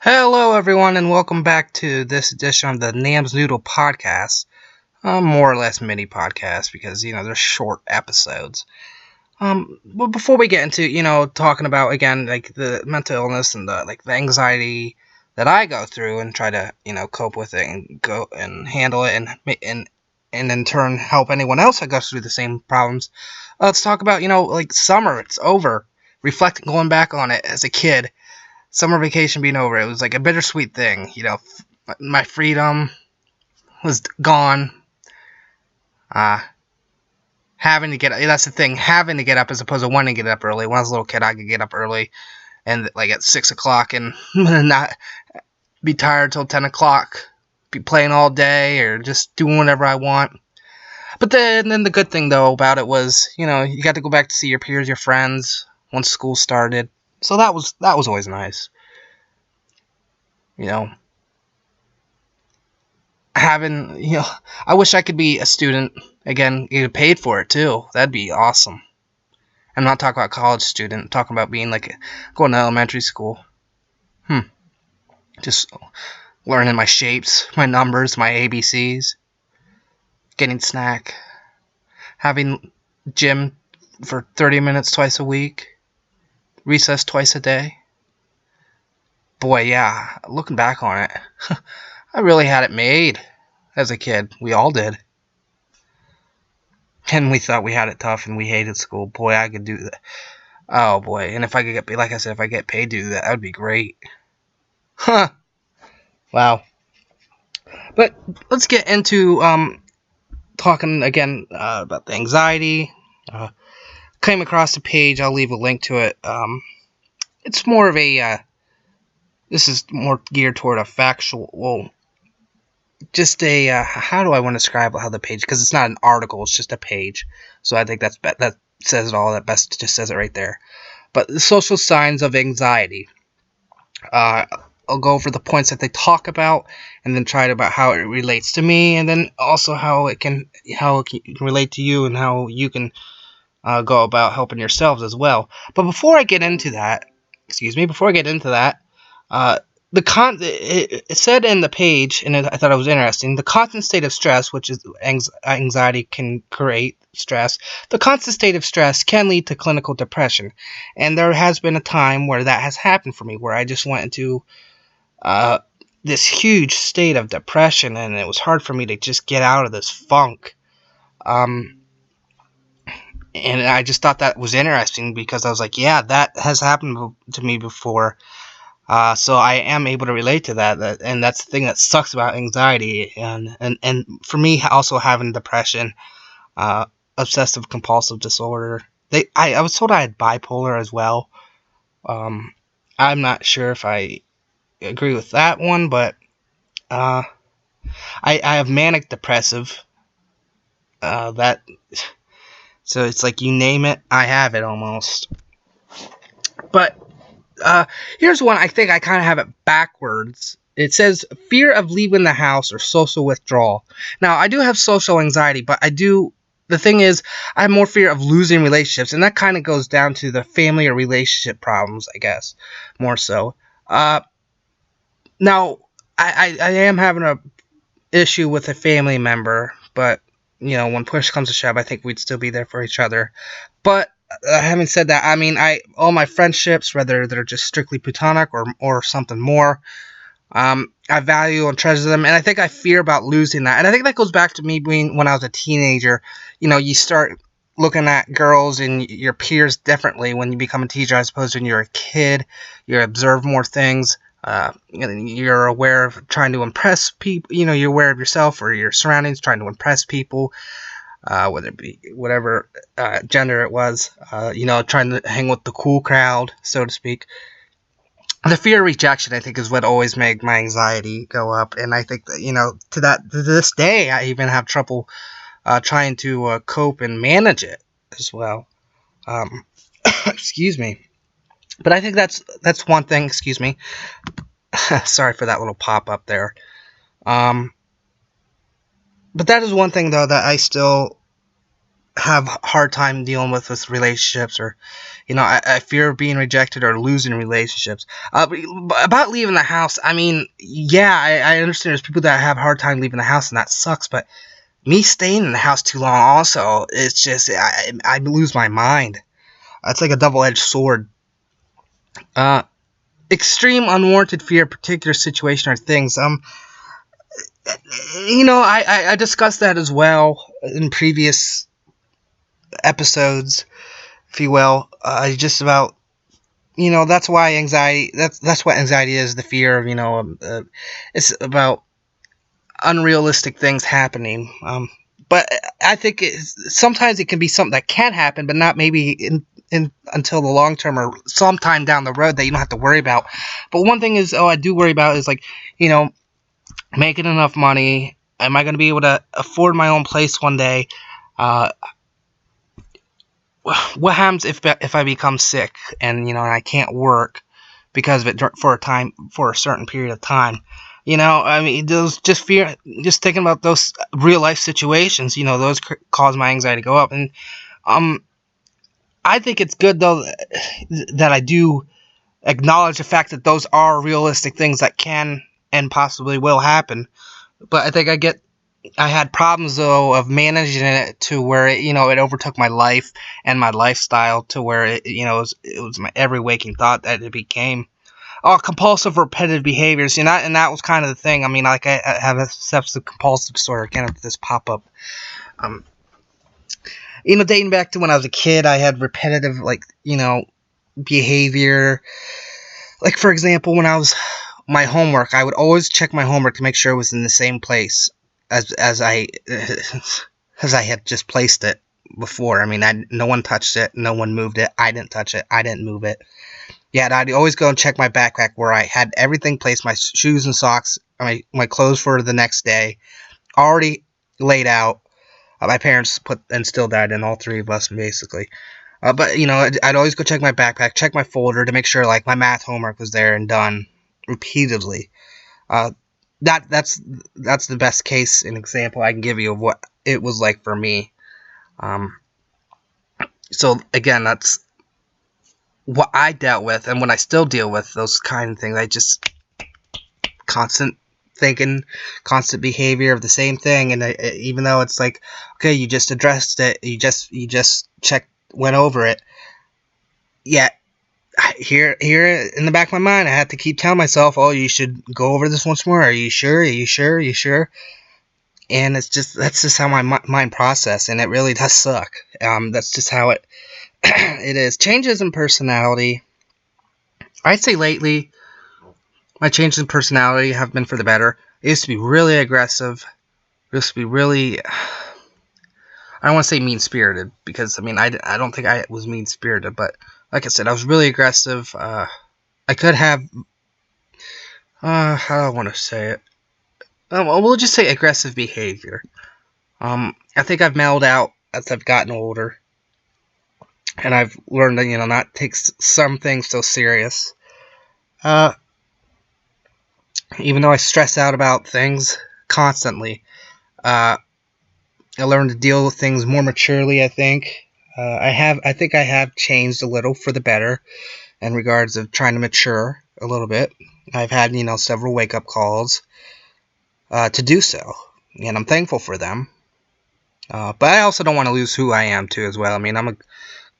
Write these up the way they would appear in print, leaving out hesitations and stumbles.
Hello, everyone, and welcome back to this edition of the Namsnoodle podcast. More or less mini podcast because they're short episodes. But before we get into talking about again like the mental illness and the anxiety that I go through and try to cope with it and go and handle it and in turn help anyone else that goes through the same problems. Let's talk about like summer. It's over. Reflecting, going back on it as a kid, summer vacation being over, it was like a bittersweet thing. My freedom was gone. Uh, having to that's the thing, having to get up as opposed to wanting to get up early. When I was a little kid, I could get up early and like at 6 o'clock and not be tired till 10 o'clock, be playing all day or just doing whatever I want. But then the good thing though about it was, you got to go back to see your peers, your friends once school started. So that was always nice. You know, having I wish I could be a student again, get paid for it too. That'd be awesome. I'm not talking about college student, I'm talking about being like going to elementary school. Just learning my shapes, my numbers, my ABCs, getting snack, having gym for 30 minutes twice a week, recess twice a day. Boy, yeah, looking back on it, I really had it made as a kid. We all did. And we thought we had it tough and we hated school. Boy, I could do that. Oh boy, and if I could get, like I said, if I get paid to do that, that would be great. Huh. Wow. But let's get into talking again about the anxiety. Came across the page. I'll leave a link to it. It's more of a. This is more geared toward a factual. Well, just a. How do I want to describe how the page? Because it's not an article. It's just a page. So I think that says it all. That best just says it right there. But the social signs of anxiety. I'll go over the points that they talk about, and then try about how it relates to me, and then also how it can relate to you, and how you can go about helping yourselves as well. But before I get into that, uh, it said in the page, and I thought it was interesting. The constant state of stress, which is anxiety, can create stress. The constant state of stress can lead to clinical depression, and there has been a time where that has happened for me, where I just went into this huge state of depression, and it was hard for me to just get out of this funk. And I just thought that was interesting because I was like, yeah, that has happened to me before. So I am able to relate to that, and that's the thing that sucks about anxiety, and for me also having depression, obsessive compulsive disorder. I was told I had bipolar as well. I'm not sure if I agree with that one, but I have manic depressive. That so it's like you name it, I have it almost. But here's one I think I kind of have it backwards. It says fear of leaving the house or social withdrawal. Now I do have social anxiety, but the thing is, I have more fear of losing relationships, and that kind of goes down to the family or relationship problems, I guess, more so. Now, I am having a issue with a family member, but when push comes to shove, I think we'd still be there for each other. But having said that, I mean, all my friendships, whether they're just strictly platonic or something more, I value and treasure them, and I think I fear about losing that. And I think that goes back to me being when I was a teenager. You start looking at girls and your peers differently when you become a teacher as opposed to when you're a kid. You observe more things. You're aware of trying to impress people. You're aware of yourself or your surroundings, trying to impress people, whether it be whatever gender it was. Trying to hang with the cool crowd, so to speak. The fear of rejection, I think, is what always made my anxiety go up, and I think that to this day, I even have trouble trying to cope and manage it as well. Excuse me. But I think that's one thing. Excuse me. Sorry for that little pop up there. But that is one thing though that I still have a hard time dealing with relationships, or I fear being rejected or losing relationships. About leaving the house, I mean, yeah, I understand there's people that have a hard time leaving the house, and that sucks. But me staying in the house too long, also, it's just I lose my mind. It's like a double-edged sword. Uh, Extreme unwarranted fear of particular situation or things. I discussed that as well in previous episodes, if you will. Just about, that's why anxiety. That's what anxiety is. The fear of, it's about unrealistic things happening. But I think sometimes it can be something that can happen, but not maybe in until the long term or sometime down the road that you don't have to worry about. But one thing is, I do worry about is, like, making enough money. Am I going to be able to afford my own place one day? What happens if I become sick and I can't work because of it for a certain period of time? I mean, those just thinking about those real life situations. Those cause my anxiety to go up, and I think it's good though that I do acknowledge the fact that those are realistic things that can and possibly will happen. But I think I had problems though of managing it to where it overtook my life and my lifestyle to where it was my every waking thought that it became compulsive repetitive behaviors. And that was kind of the thing. I mean, like, I have a obsessive compulsive disorder. Kind of this pop up. Dating back to when I was a kid, I had repetitive, like, behavior. Like, for example, when I was my homework, I would always check my homework to make sure it was in the same place as I had just placed it before. I mean, no one touched it, no one moved it. I didn't touch it, I didn't move it. Yeah, and I'd always go and check my backpack where I had everything placed, my shoes and socks, my clothes for the next day, already laid out. My parents put and still died in all three of us, basically. But I'd always go check my backpack, check my folder to make sure, like, my math homework was there and done repeatedly. That's the best case and example I can give you of what it was like for me. So again, that's what I dealt with, and when I still deal with those kind of things. I just constant thinking, constant behavior of the same thing, and even though it's like, okay, you just addressed it, you just went over it, yet here in the back of my mind, I have to keep telling myself, oh, you should go over this once more. Are you sure? Are you sure? Are you sure? And that's just how my mind process, and it really does suck. That's just how it it is. Changes in personality. I'd say lately, my changes in personality have been for the better. I used to be really aggressive. I used to be really, I don't want to say mean-spirited, because, I mean, I don't think I was mean-spirited, but like I said, I was really aggressive. I could have, how do I want to say it? We'll just say aggressive behavior. I think I've mellowed out as I've gotten older, and I've learned to, not take some things so serious. Even though I stress out about things constantly, I learned to deal with things more maturely, I think. I think I have changed a little for the better in regards of trying to mature a little bit. I've had, several wake-up calls to do so, and I'm thankful for them. But I also don't want to lose who I am, too, as well. I mean, I'm a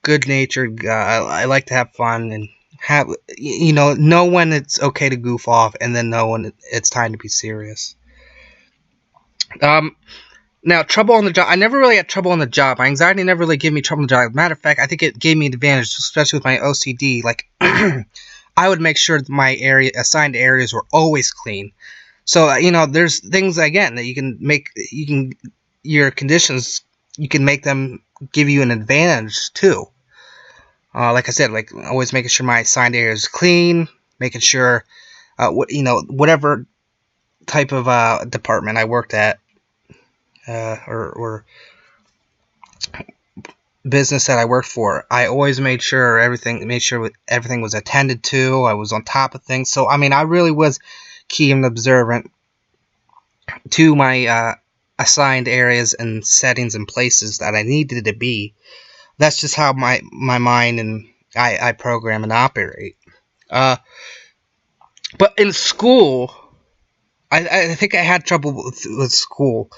good-natured guy. I like to have fun and know when it's okay to goof off, and then know when it's time to be serious. Now, trouble on the job. I never really had trouble on the job. My anxiety never really gave me trouble on the job. Matter of fact, I think it gave me an advantage, especially with my OCD. Like, I would make sure that my assigned areas were always clean. So, there's things, again, that your conditions, you can make them give you an advantage, too. Like I said, like, always making sure my assigned area is clean, making sure, whatever type of department I worked at, or business that I worked for, I always made sure everything was attended to. I was on top of things. So, I mean, I really was key and observant to my assigned areas and settings and places that I needed to be. That's just how my mind and I program and operate. But in school, I think I had trouble with school.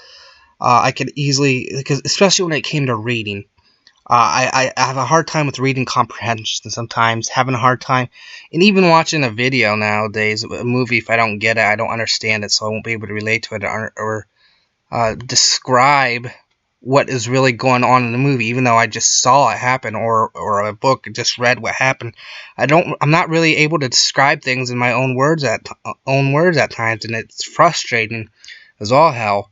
I could easily, because especially when it came to reading, I have a hard time with reading comprehension sometimes, having a hard time, and even watching a video nowadays, a movie, if I don't get it, I don't understand it, so I won't be able to relate to it or describe what is really going on in the movie, even though I just saw it happen, or a book just read what happened. I'm not really able to describe things in my own words at times, and it's frustrating as all hell.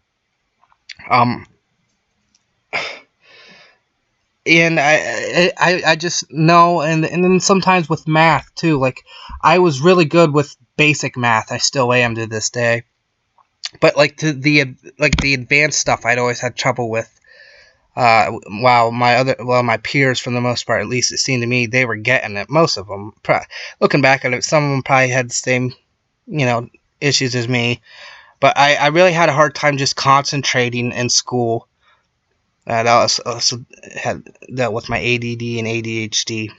And I just know, and then sometimes with math too. Like, I was really good with basic math. I still am to this day. But like the advanced stuff, I'd always had trouble with. While my peers, for the most part, at least it seemed to me, they were getting it. Most of them, looking back at it, some of them probably had the same, issues as me. But I really had a hard time just concentrating in school. That also had dealt with my ADD and ADHD.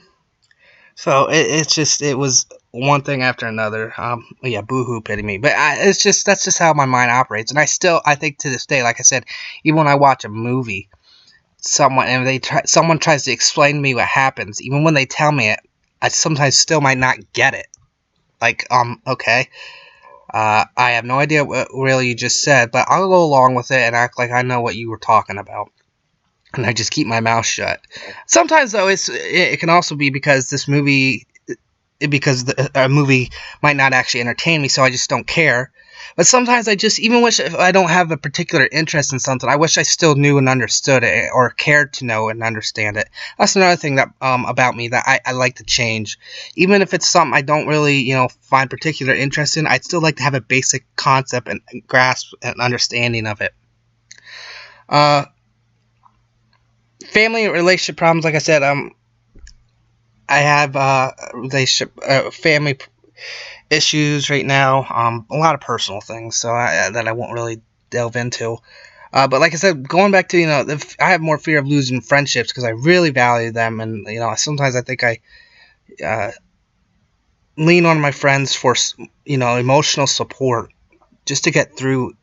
So it was one thing after another. Yeah, boohoo, pity me. But that's just how my mind operates. And I think to this day, like I said, even when I watch a movie, someone tries to explain to me what happens, even when they tell me it, I sometimes still might not get it. Like, okay, I have no idea what really you just said, but I'll go along with it and act like I know what you were talking about. And I just keep my mouth shut. Sometimes, though, it can also be because a movie might not actually entertain me, so I just don't care. But sometimes I just even wish, if I don't have a particular interest in something, I wish I still knew and understood it, or cared to know and understand it. That's another thing that about me that I like to change. Even if it's something I don't really find particular interest in, I'd still like to have a basic concept and grasp and understanding of it. Family relationship problems, like I said, I have family issues right now. A lot of personal things, so that I won't really delve into. But like I said, going back to I have more fear of losing friendships because I really value them, and sometimes I think I lean on my friends for emotional support just to get through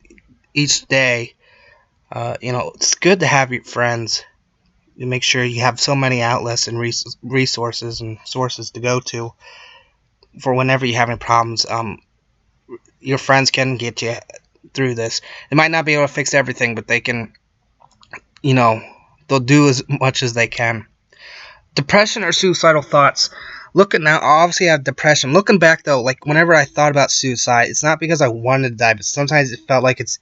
each day. It's good to have your friends. You make sure you have so many outlets and resources and sources to go to for whenever you're having problems. Your friends can get you through this. They might not be able to fix everything, but they can, they'll do as much as they can. Depression or suicidal thoughts. Looking now, obviously I have depression. Looking back though, like whenever I thought about suicide, it's not because I wanted to die, but sometimes it felt like it's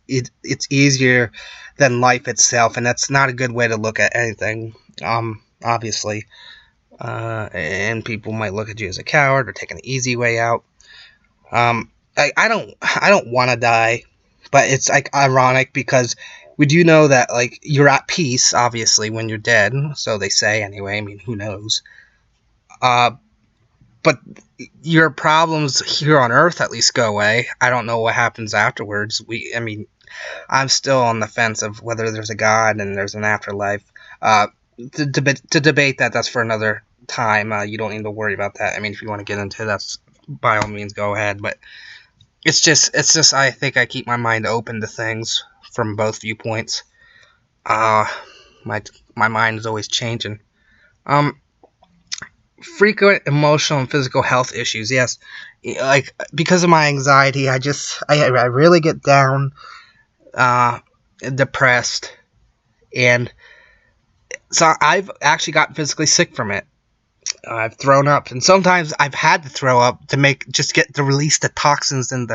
easier than life itself, and that's not a good way to look at anything. Obviously, and people might look at you as a coward or taking the easy way out. I don't want to die, but it's like ironic because we do know that like you're at peace, obviously, when you're dead. So they say anyway. I mean, who knows? But your problems here on Earth at least go away. I don't know what happens afterwards. I'm still on the fence of whether there's a God and there's an afterlife. To debate that's for another time. You don't need to worry about that. I mean, if you want to get into that, by all means, go ahead. But it's just I think I keep my mind open to things from both viewpoints. My mind is always changing. Frequent emotional and physical health issues. Yes, like because of my anxiety, I really get down, depressed, and so I've actually gotten physically sick from it. I've thrown up, and sometimes I've had to throw up to release the toxins and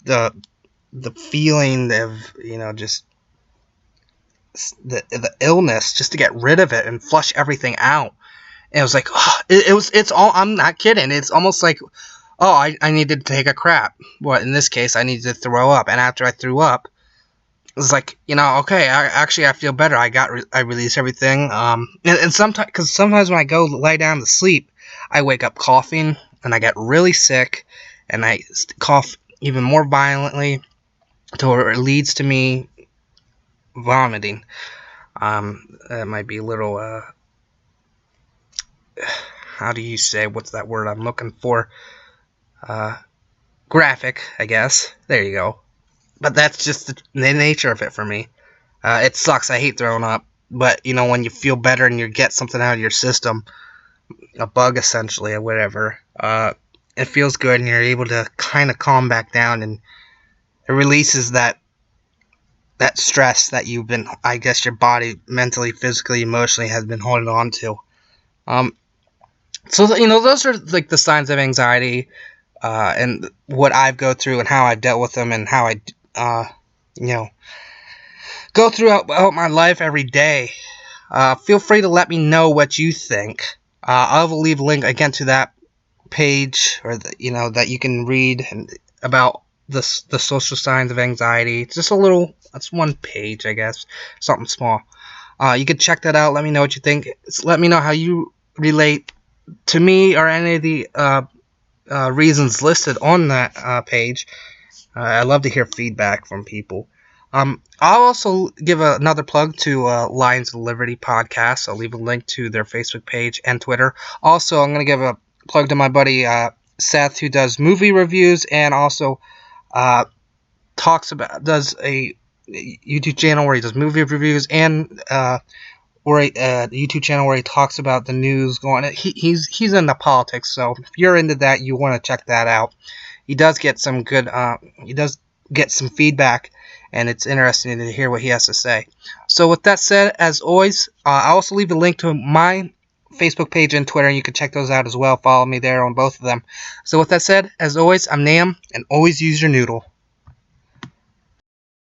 the feeling of just the illness, just to get rid of it and flush everything out. And it was like, oh, it's all, I'm not kidding. It's almost like, oh, I needed to take a crap. Well, in this case, I needed to throw up. And after I threw up, it was like, okay, I feel better. I released everything. And sometimes, because sometimes when I go lay down to sleep, I wake up coughing and I get really sick and I cough even more violently to where it leads to me vomiting. That might be a little, how do you say, what's that word I'm looking for? Graphic, I guess. There you go. But that's just the nature of it for me. It sucks. I hate throwing up. But, when you feel better and you get something out of your system, a bug essentially or whatever, it feels good and you're able to kind of calm back down, and it releases that stress that you've been, I guess your body mentally, physically, emotionally has been holding on to. So, those are like the signs of anxiety, and what I've go through and how I've dealt with them and how I, go throughout my life every day. Feel free to let me know what you think. I will leave a link again to that page, or that you can read about the social signs of anxiety. It's just that's one page, I guess, something small. You can check that out. Let me know what you think. Let me know how you relate to me or any of the reasons listed on that page. I love to hear feedback from people. I'll also give another plug to Lions of Liberty podcast. I'll leave a link to their Facebook page and Twitter. Also, I'm going to give a plug to my buddy Seth, who does movie reviews and also does a YouTube channel where he does movie reviews, and or a YouTube channel where he talks about the news going. He's into politics, so if you're into that, you want to check that out. He does get some good. He does get some feedback, and it's interesting to hear what he has to say. So with that said, as always, I'll also leave a link to my Facebook page and Twitter, and you can check those out as well. Follow me there on both of them. So with that said, as always, I'm Nam, and always use your noodle.